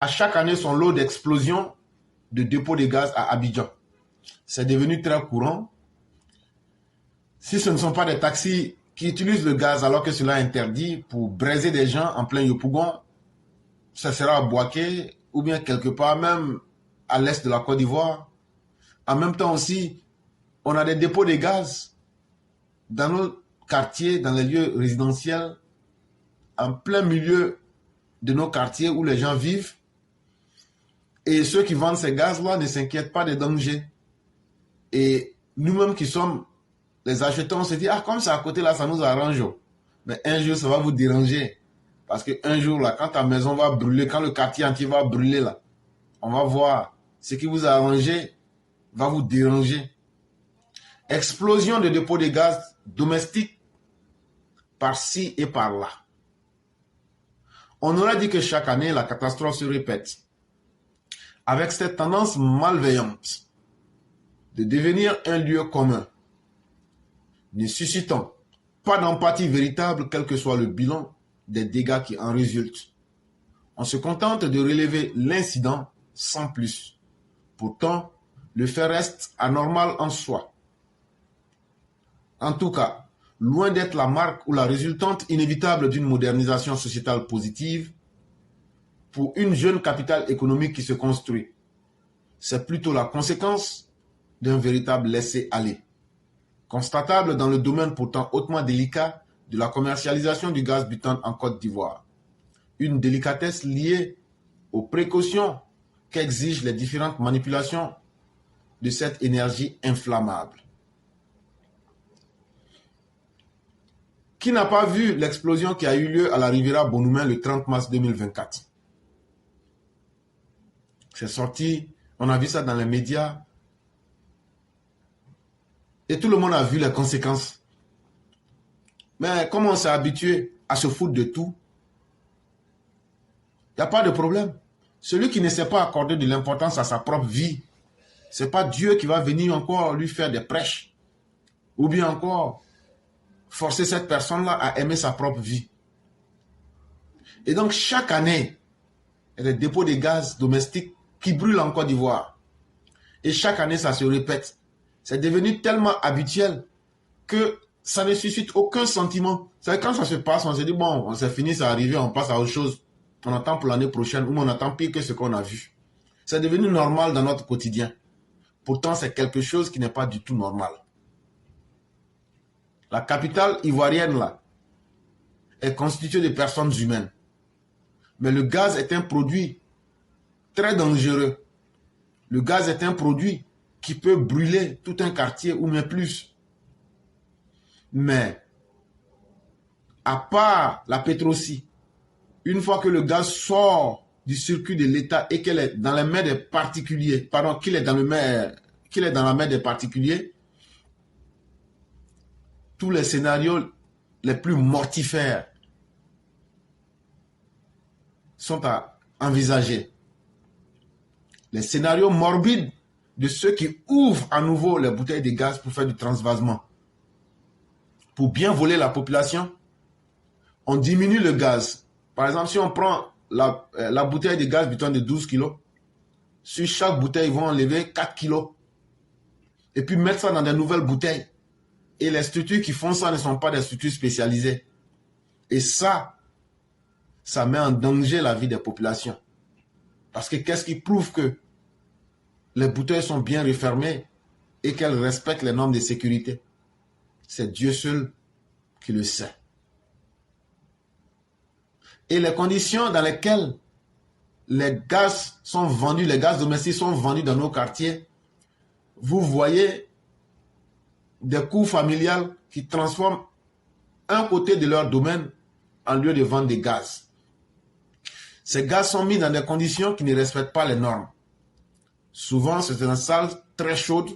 à chaque année son lot d'explosions de dépôts de gaz à Abidjan. C'est devenu très courant. Si ce ne sont pas des taxis qui utilisent le gaz alors que cela est interdit pour braiser des gens en plein Yopougon, ça sera à Boaké ou bien quelque part même à l'est de la Côte d'Ivoire. En même temps aussi, on a des dépôts de gaz dans nos quartiers, dans les lieux résidentiels, en plein milieu de nos quartiers où les gens vivent. Et ceux qui vendent ces gaz-là ne s'inquiètent pas des dangers. Et nous-mêmes qui sommes les acheteurs, on se dit, ah, comme c'est à côté là, ça nous arrange. Mais un jour, ça va vous déranger. Parce qu'un jour, là, quand ta maison va brûler, quand le quartier entier va brûler, là, on va voir ce qui vous a arrangé va vous déranger. Explosion de dépôts de gaz domestiques par-ci et par-là. On aurait dit que chaque année, la catastrophe se répète. Avec cette tendance malveillante de devenir un lieu commun, ne suscitant pas d'empathie véritable, quel que soit le bilan des dégâts qui en résultent. On se contente de relever l'incident sans plus. Pourtant, le fait reste anormal en soi. En tout cas, loin d'être la marque ou la résultante inévitable d'une modernisation sociétale positive, pour une jeune capitale économique qui se construit, c'est plutôt la conséquence d'un véritable laisser-aller, constatable dans le domaine pourtant hautement délicat de la commercialisation du gaz butane en Côte d'Ivoire. Une délicatesse liée aux précautions qu'exigent les différentes manipulations de cette énergie inflammable. Qui n'a pas vu l'explosion qui a eu lieu à la Riviera Bonoumen le 30 mars 2024? C'est sorti, on a vu ça dans les médias. Et tout le monde a vu les conséquences. Mais comme on s'est habitué à se foutre de tout, il n'y a pas de problème. Celui qui ne sait pas accorder de l'importance à sa propre vie, ce n'est pas Dieu qui va venir encore lui faire des prêches. Ou bien encore forcer cette personne-là à aimer sa propre vie. Et donc chaque année, il y a des dépôts de gaz domestiques qui brûlent en Côte d'Ivoire. Et chaque année, ça se répète. C'est devenu tellement habituel que ça ne suscite aucun sentiment. C'est quand ça se passe, on se dit, bon, c'est fini, c'est arrivé, on passe à autre chose. On attend pour l'année prochaine ou on attend pire que ce qu'on a vu. C'est devenu normal dans notre quotidien. Pourtant, c'est quelque chose qui n'est pas du tout normal. La capitale ivoirienne, là, est constituée de personnes humaines. Mais le gaz est un produit très dangereux. Le gaz est un produit qui peut brûler tout un quartier ou même plus. Mais, à part la Pétrosie, une fois que le gaz sort du circuit de l'État et qu'il est dans les mains des particuliers, qu'il est dans la main des particuliers, tous les scénarios les plus mortifères sont à envisager. Les scénarios morbides de ceux qui ouvrent à nouveau les bouteilles de gaz pour faire du transvasement. Pour bien voler la population, on diminue le gaz. Par exemple, si on prend la bouteille de gaz butane de 12 kg, sur chaque bouteille, ils vont enlever 4 kg. Et puis mettre ça dans de nouvelles bouteilles. Et les structures qui font ça ne sont pas des structures spécialisées. Et ça met en danger la vie des populations. Parce que qu'est-ce qui prouve que les bouteilles sont bien refermées et qu'elles respectent les normes de sécurité? C'est Dieu seul qui le sait. Et les conditions dans lesquelles les gaz sont vendus, les gaz domestiques sont vendus dans nos quartiers, vous voyez des cours familiales qui transforment un côté de leur domaine en lieu de vendre des gaz. Ces gaz sont mis dans des conditions qui ne respectent pas les normes. Souvent, c'est une salle très chaude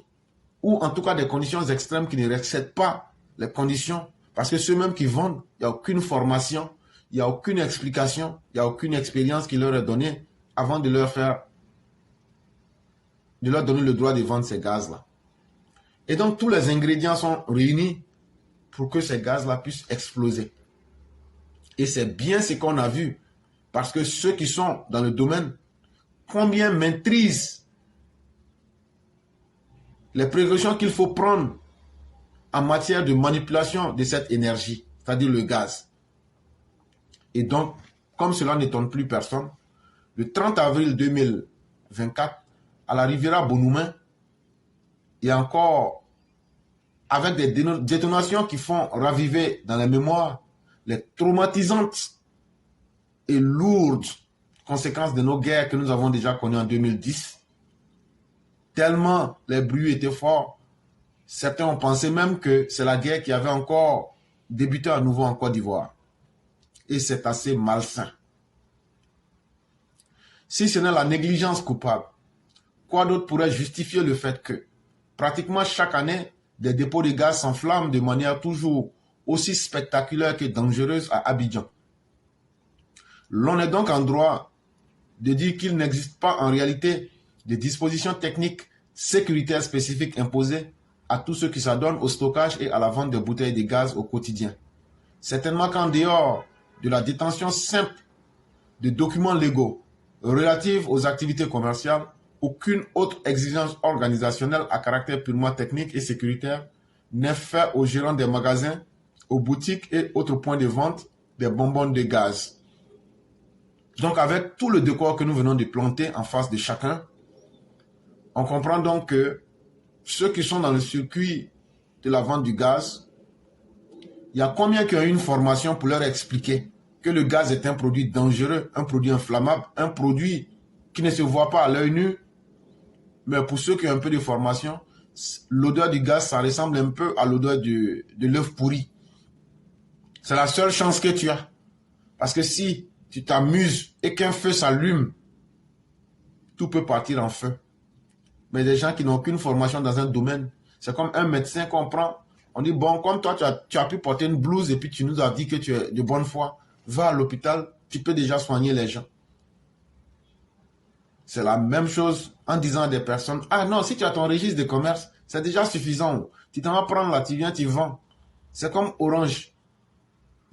ou en tout cas des conditions extrêmes qui ne respectent pas les conditions parce que ceux-mêmes qui vendent, il n'y a aucune formation, il n'y a aucune explication, il n'y a aucune expérience qui leur est donnée avant de leur donner le droit de vendre ces gaz-là. Et donc, tous les ingrédients sont réunis pour que ces gaz-là puissent exploser. Et c'est bien ce qu'on a vu. Parce que ceux qui sont dans le domaine combien maîtrisent les précautions qu'il faut prendre en matière de manipulation de cette énergie, c'est-à-dire le gaz. Et donc, comme cela n'étonne plus personne, le 30 avril 2024, à la Riviera Bonoumen, il y a encore, avec des détonations qui font raviver dans la mémoire les traumatisantes et lourdes conséquences de nos guerres que nous avons déjà connues en 2010, tellement les bruits étaient forts, certains ont pensé même que c'est la guerre qui avait encore débuté à nouveau en Côte d'Ivoire. Et c'est assez malsain. Si ce n'est la négligence coupable, quoi d'autre pourrait justifier le fait que, pratiquement chaque année, des dépôts de gaz s'enflamment de manière toujours aussi spectaculaire que dangereuse à Abidjan? L'on est donc en droit de dire qu'il n'existe pas en réalité de dispositions techniques sécuritaires spécifiques imposées à tous ceux qui s'adonnent au stockage et à la vente de bouteilles de gaz au quotidien. Certainement qu'en dehors de la détention simple de documents légaux relatifs aux activités commerciales, aucune autre exigence organisationnelle à caractère purement technique et sécuritaire n'est faite aux gérants des magasins, aux boutiques et autres points de vente des bonbons de gaz. Donc avec tout le décor que nous venons de planter en face de chacun, on comprend donc que ceux qui sont dans le circuit de la vente du gaz, il y a combien qui ont eu une formation pour leur expliquer que le gaz est un produit dangereux, un produit inflammable, un produit qui ne se voit pas à l'œil nu. Mais pour ceux qui ont un peu de formation, l'odeur du gaz, ça ressemble un peu à l'odeur de l'œuf pourri. C'est la seule chance que tu as. Parce que si tu t'amuses et qu'un feu s'allume, tout peut partir en feu. Mais des gens qui n'ont aucune formation dans un domaine, c'est comme un médecin qu'on prend. On dit, bon, comme toi, tu as pu porter une blouse et puis tu nous as dit que tu es de bonne foi, va à l'hôpital, tu peux déjà soigner les gens. C'est la même chose en disant à des personnes, ah non, si tu as ton registre de commerce, c'est déjà suffisant. Tu t'en vas prendre là, tu viens, tu vends. C'est comme orange.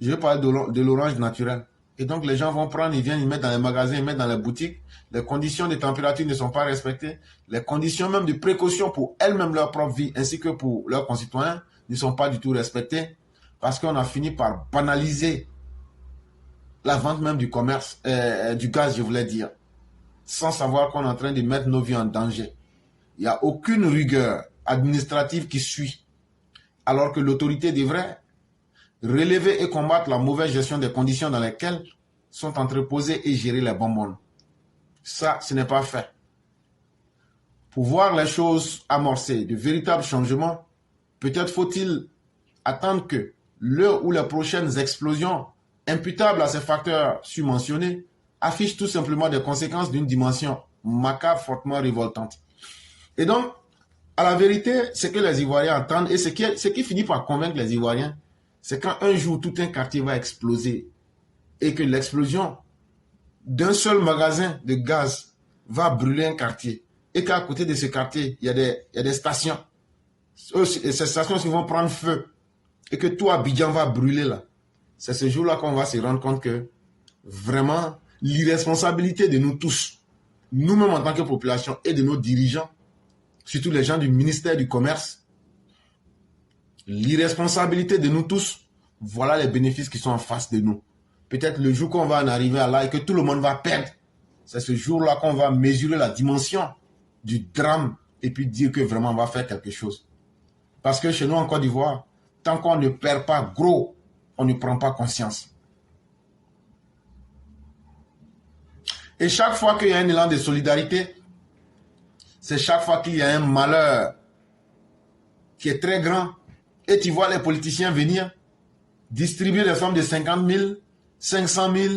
Je vais parler de l'orange naturel. Et donc les gens vont prendre, ils viennent, ils mettent dans les magasins, ils mettent dans les boutiques. Les conditions de température ne sont pas respectées. Les conditions même de précaution pour elles-mêmes leur propre vie, ainsi que pour leurs concitoyens, ne sont pas du tout respectées. Parce qu'on a fini par banaliser la vente même du commerce, du gaz, je voulais dire, sans savoir qu'on est en train de mettre nos vies en danger. Il n'y a aucune rigueur administrative qui suit, alors que l'autorité devrait relever et combattre la mauvaise gestion des conditions dans lesquelles sont entreposés et gérés les bonbons. Ça, ce n'est pas fait. Pour voir les choses amorcer, de véritables changements, peut-être faut-il attendre que l'heure où les prochaines explosions imputables à ces facteurs submentionnés affichent tout simplement des conséquences d'une dimension macabre fortement révoltante. Et donc, à la vérité, ce que les Ivoiriens entendent et ce qui finit par convaincre les Ivoiriens, c'est quand un jour tout un quartier va exploser et que l'explosion d'un seul magasin de gaz va brûler un quartier et qu'à côté de ce quartier, il y a des stations. Et ces stations vont prendre feu et que tout Abidjan va brûler là. C'est ce jour-là qu'on va se rendre compte que vraiment l'irresponsabilité de nous tous, nous-mêmes en tant que population et de nos dirigeants, surtout les gens du ministère du Commerce, l'irresponsabilité de nous tous, voilà les bénéfices qui sont en face de nous. Peut-être le jour qu'on va en arriver à là et que tout le monde va perdre, c'est ce jour-là qu'on va mesurer la dimension du drame et puis dire que vraiment on va faire quelque chose. Parce que chez nous en Côte d'Ivoire, tant qu'on ne perd pas gros, on ne prend pas conscience. Et chaque fois qu'il y a un élan de solidarité, c'est chaque fois qu'il y a un malheur qui est très grand, et tu vois les politiciens venir distribuer des sommes de 50 000, 500 000,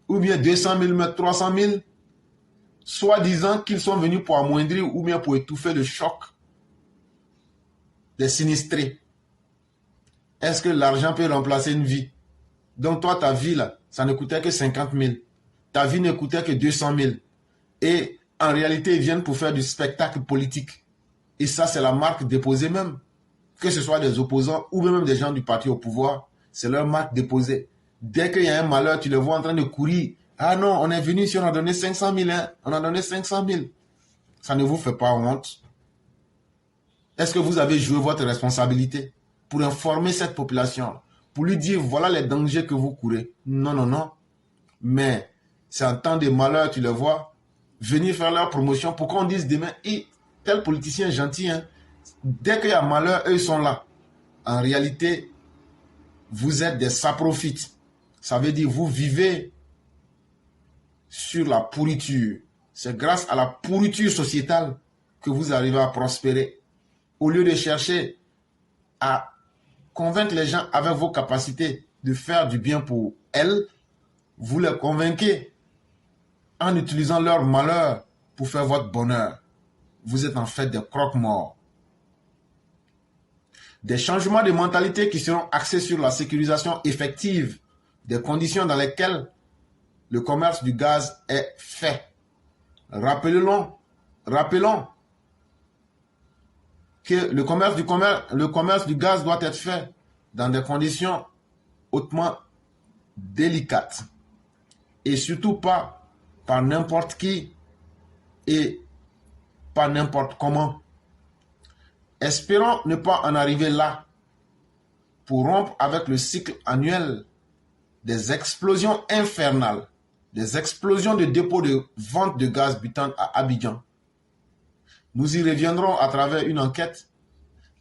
ou bien 200 000, 300 000, soit disant qu'ils sont venus pour amoindrir ou bien pour étouffer le choc des sinistrés. Est-ce que l'argent peut remplacer une vie? Donc toi, ta vie, là, ça ne coûtait que 50 000. Ta vie ne coûtait que 200 000. Et en réalité, ils viennent pour faire du spectacle politique. Et ça, c'est la marque déposée même. Que ce soit des opposants ou même des gens du parti au pouvoir, c'est leur marque déposée. Dès qu'il y a un malheur, tu les vois en train de courir Ah non, on est venu ici, on a donné 500 000, hein? On a donné 500 000. Ça ne vous fait pas honte? Est-ce que vous avez joué votre responsabilité pour informer cette population, pour lui dire voilà les dangers que vous courez? Non, non, non. Mais c'est en temps de malheur, tu le vois, venir faire leur promotion pour qu'on dise demain, tel politicien est gentil, hein? Dès qu'il y a malheur, eux sont là. En réalité, vous êtes des saprofites. Ça veut dire vous vivez sur la pourriture. C'est grâce à la pourriture sociétale que vous arrivez à prospérer. Au lieu de chercher à convaincre les gens avec vos capacités de faire du bien pour elles, vous les convainquez en utilisant leur malheur pour faire votre bonheur. Vous êtes en fait des croque-morts. Des changements de mentalité qui seront axés sur la sécurisation effective des conditions dans lesquelles le commerce du gaz est fait. Rappelons que le commerce du gaz doit être fait dans des conditions hautement délicates et surtout pas par n'importe qui et pas n'importe comment. Espérons ne pas en arriver là pour rompre avec le cycle annuel des explosions infernales, des explosions de dépôts de vente de gaz butane à Abidjan. Nous y reviendrons à travers une enquête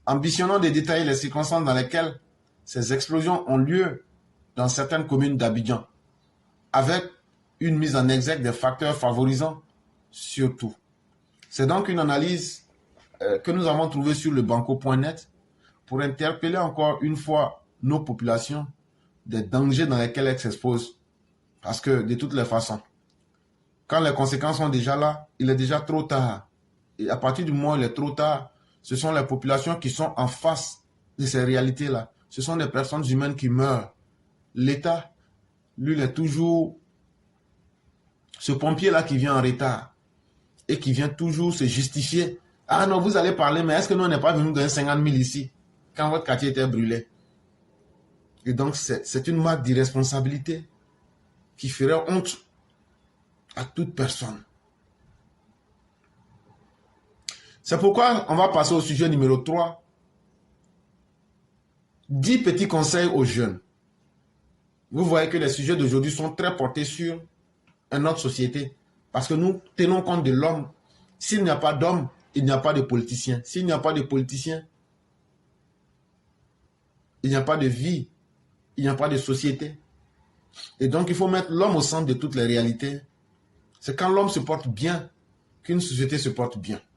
ambitionnant de détailler les circonstances dans lesquelles ces explosions ont lieu dans certaines communes d'Abidjan, avec une mise en exergue des facteurs favorisant surtout. C'est donc une analyse que nous avons trouvée sur le banco.net pour interpeller encore une fois nos populations des dangers dans lesquels elles s'exposent. Parce que de toutes les façons, quand les conséquences sont déjà là, il est déjà trop tard. Et à partir du moment où il est trop tard, ce sont les populations qui sont en face de ces réalités-là. Ce sont des personnes humaines qui meurent. L'État, lui, il est toujours ce pompier-là qui vient en retard et qui vient toujours se justifier. Ah non, vous allez parler, mais est-ce que nous, on n'est pas venu donner 50 000 ici quand votre quartier était brûlé? Et donc, c'est une marque d'irresponsabilité qui ferait honte à toute personne. C'est pourquoi on va passer au sujet numéro 3. 10 petits conseils aux jeunes. Vous voyez que les sujets d'aujourd'hui sont très portés sur notre société. Parce que nous tenons compte de l'homme. S'il n'y a pas d'homme, il n'y a pas de politicien. S'il n'y a pas de politicien, il n'y a pas de vie. Il n'y a pas de société. Et donc, il faut mettre l'homme au centre de toutes les réalités. C'est quand l'homme se porte bien qu'une société se porte bien.